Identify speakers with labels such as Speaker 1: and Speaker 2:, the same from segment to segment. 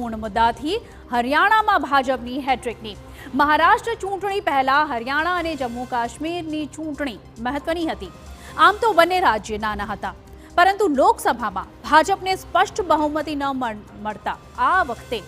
Speaker 1: મહત્વપૂર્ણ મુદ્દાથી હરિયાણામાં ભાજપની હેટ્રિકની। મહારાષ્ટ્ર ચૂંટણી પહેલા હરિયાણા અને જમ્મુ કાશ્મીરની ચૂંટણી મહત્વની હતી। આમ તો બંને રાજ્ય નાના હતા, પરંતુ લોકસભામાં ભાજપને સ્પષ્ટ બહુમતી ન મળતા આ વખતે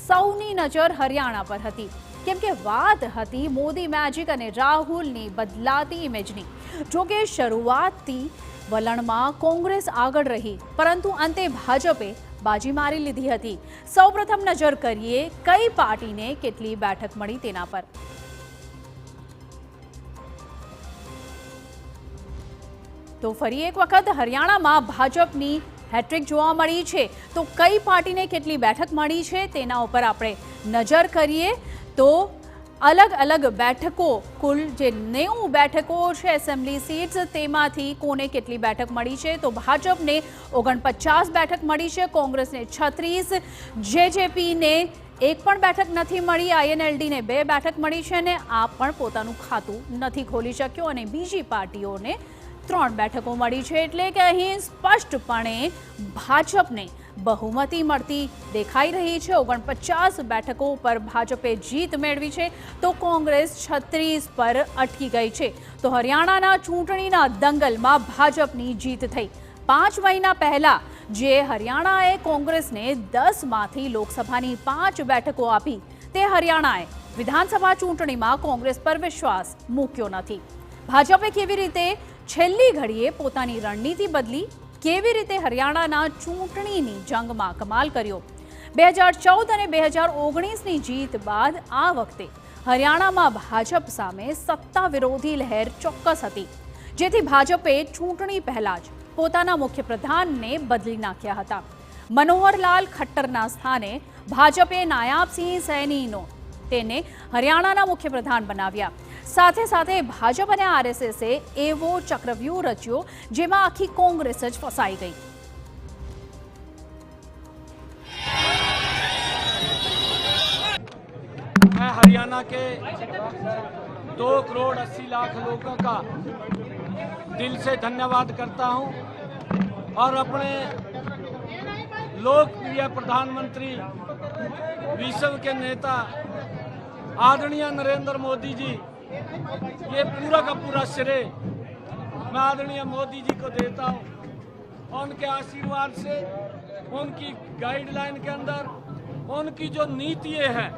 Speaker 1: સૌની નજર હરિયાણા પર હતી, કેમ કે વાત હતી મોદી મેજિક અને રાહુલની બદલાતી ઇમેજની। જોકે શરૂઆતથી વલણમાં કોંગ્રેસ આગળ રહી, પરંતુ અંતે ભાજપે બાજી મારી લીધી હતી। સૌપ્રથમ નજર કરીએ કઈ પાર્ટીને કેટલી બેઠક મળી તેના પર। તો ફરી એક વખત હરિયાણામાં ભાજપની હેટ્રિક જોવા મળી છે। તો કઈ પાર્ટીને કેટલી બેઠક મળી છે તેના ઉપર આપણે નજર કરીએ તો अलग अलग बैठकों कुल जे 90 बैठकों है एसेम्बली सीट्स तेमांथी कोने केटली बैठक मળી છે तो भाजपने 49 बैठक मળી છે, कोंग्रेसने 36, जेजेपी ने एक पण बैठक नहीं मળી, आईएनएलडी ने 2 बैठक मળી છે ने आ पण पोतानुं खातुं नहीं खोली शक्यो અને બીજી પાર્ટીઓને 3 બેઠકો મળી છે। એટલે કે અહીં સ્પષ્ટપણે ભાજપને બહુમતી મળતી દેખાઈ રહી છે। 49 બેઠકો પર ભાજપે જીત મેળવી છે તો કોંગ્રેસ 36 પર અટકી ગઈ છે। તો હરિયાણાના ચૂંટણીના દંગલમાં ભાજપની જીત થઈ। 5 મહિના પહેલા જે હરિયાણાએ કોંગ્રેસને 10માંથી લોકસભાની 5 બેઠકો આપી, તે હરિયાણાએ વિધાનસભા ચૂંટણીમાં કોંગ્રેસ પર વિશ્વાસ મૂક્યો નથી। ભાજપે કેવી રીતે છેલ્લી ઘડીએ પોતાની રણનીતિ બદલી, કેવી રીતે હરિયાણાના ચૂંટણીની જંગમાં કમાલ કર્યો। 2014 અને 2019ની જીત બાદ આ વખતે હરિયાણામાં ભાજપ સામે સત્તા વિરોધી લહેર ચોક્કસ હતી, જેથી ભાજપે ચૂંટણી પહેલા જ પોતાના મુખ્યપ્રધાનને બદલી નાખ્યા હતા। મનોહરલાલ ખટ્ટરના સ્થાને ભાજપે નાયાબસિંહ સૈનીનો તેને હરિયાણાના મુખ્યપ્રધાન બનાવ્યા। સાથે સાથે ભાજપ અને આરએસએસે એવો ચક્રવ્યૂહ રચ્યો જેમાં આખી કોંગ્રેસ જ ફસાઈ ગઈ।
Speaker 2: मैं हरियाणा के 2 करोड़ 80 लाख लोगों का दिल से धन्यवाद करता हूं और अपने लोकप्रिय प्रधानमंत्री, विश्व के नेता आदरणीय नरेंद्र मोदी जी, ये पूरा का पूरा श्रेय मैं आदरणीय मोदी जी को देता हूँ। उनके आशीर्वाद से, उनकी गाइडलाइन के अंदर उनकी जो नीतियाँ हैं,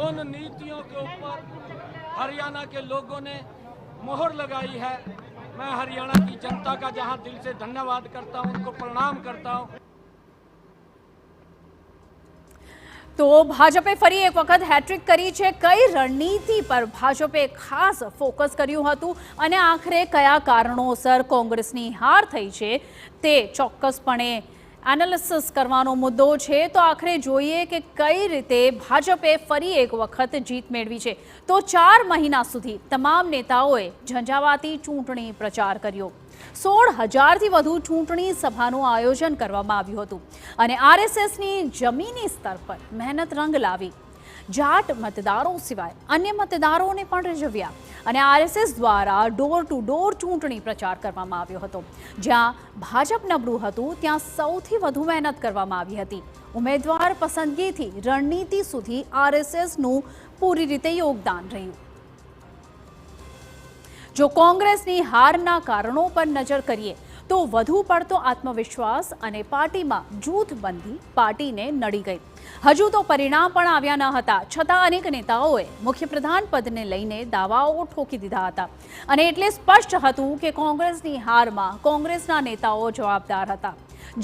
Speaker 2: उन नीतियों के ऊपर हरियाणा के लोगों ने मोहर लगाई है। मैं हरियाणा की जनता का जहां दिल से धन्यवाद करता हूं, उनको प्रणाम करता हूं।
Speaker 1: तो भाजपे फरी एक वखत हेट्रिक करी છે। કઈ રણનીતિ પર ભાજપે ખાસ ફોકસ કર્યું હતું અને આખરે કયા કારણોસર કોંગ્રેસની હાર થઈ છે તે ચોક્કસપણે એનાલિસિસ કરવાનો મુદ્દો છે। તો આખરે જોઈએ કે કઈ રીતે ભાજપે ફરી એક વખત જીત મેળવી છે। તો 4 મહિના સુધી તમામ નેતાઓએ ઝંઝાવાતી ચૂંટણી પ્રચાર કર્યો। 16,000થી વધુ ચૂંટણી સભાનું આયોજન કરવામાં આવ્યું હતું અને આરએસએસની જમીની સ્તર પર મહેનત રંગ લાવી। જાટ મતદારો સિવાય અન્ય મતદારોને પણ રીઝવ્યા અને આરએસએસ દ્વારા ડોર ટુ ડોર ચૂંટણી પ્રચાર કરવામાં આવ્યો હતો। જ્યાં ભાજપ નબળું હતું ત્યાં સૌથી વધુ મહેનત કરવામાં આવી હતી। ઉમેદવાર પસંદગીથી રણનીતિ સુધી આરએસએસનું પૂરી રીતે યોગદાન રહ્યું। જો કોંગ્રેસની હારના કારણો પર નજર કરીએ તો વધુ પડતો આત્મવિશ્વાસ અને પાર્ટીમાં જૂથબંધી પાર્ટીને નડી ગઈ। હજુ તો પરિણામ પણ આવ્યા ન હતા, છતાં અનેક નેતાઓએ મુખ્યપ્રધાન પદને લઈને દાવાઓ ઠોકી દીધા હતા અને એટલે સ્પષ્ટ હતું કે કોંગ્રેસની હારમાં કોંગ્રેસના નેતાઓ જવાબદાર હતા।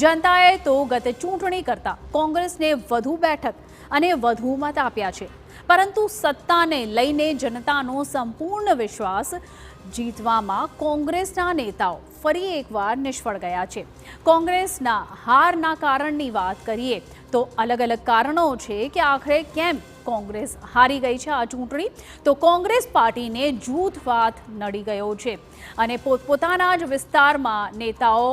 Speaker 1: જનતાએ તો ગત ચૂંટણી કરતા કોંગ્રેસને વધુ બેઠક અને વધુ મત આપ્યા છે, પરંતુ સત્તાને લઈને જનતાનો સંપૂર્ણ વિશ્વાસ જીતવામાં કોંગ્રેસના નેતાઓ ફરી એકવાર નિષ્ફળ ગયા છે। કોંગ્રેસના હારના કારણની વાત કરીએ તો અલગ અલગ કારણો છે કે આખરે કેમ કોંગ્રેસ હારી ગઈ છે આ ચૂંટણી। તો કોંગ્રેસ પાર્ટીને જૂથવાદ નડી ગયો છે અને પોતપોતાના જ વિસ્તારમાં નેતાઓ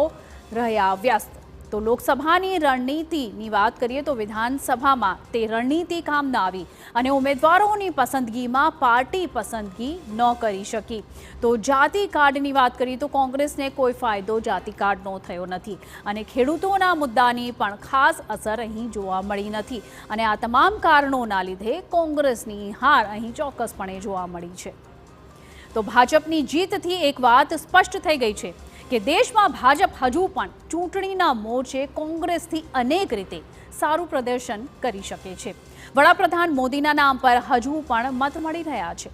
Speaker 1: રહ્યા વ્યસ્ત। તો લોકસભાની રણનીતિની વાત કરીએ તો વિધાનસભામાં તે રણનીતિ કામ ન આવી અને ઉમેદવારોની પસંદગીમાં પાર્ટી પસંદગી ન કરી શકી. તો જાતિ કાર્ડની વાત કરીએ તો કોંગ્રેસને કોઈ ફાયદો જાતિ કાર્ડનો થયો નથી અને ખેડૂતોના મુદ્દાની પણ ખાસ અસર અહીં જોવા મળી નથી અને આ તમામ કારણોના લીધે કોંગ્રેસની હાર અહીં ચોક્કસપણે જોવા મળી છે. તો ભાજપની જીતથી એક વાત સ્પષ્ટ થઈ ગઈ છે કે દેશમાં ભાજપ હજુ પણ ચૂંટણીના મોરચે કોંગ્રેસથી અનેક રીતે સારું પ્રદર્શન કરી શકે છે. વડાપ્રધાન મોદીના નામ પર હજુ પણ મત મળી રહ્યા છે.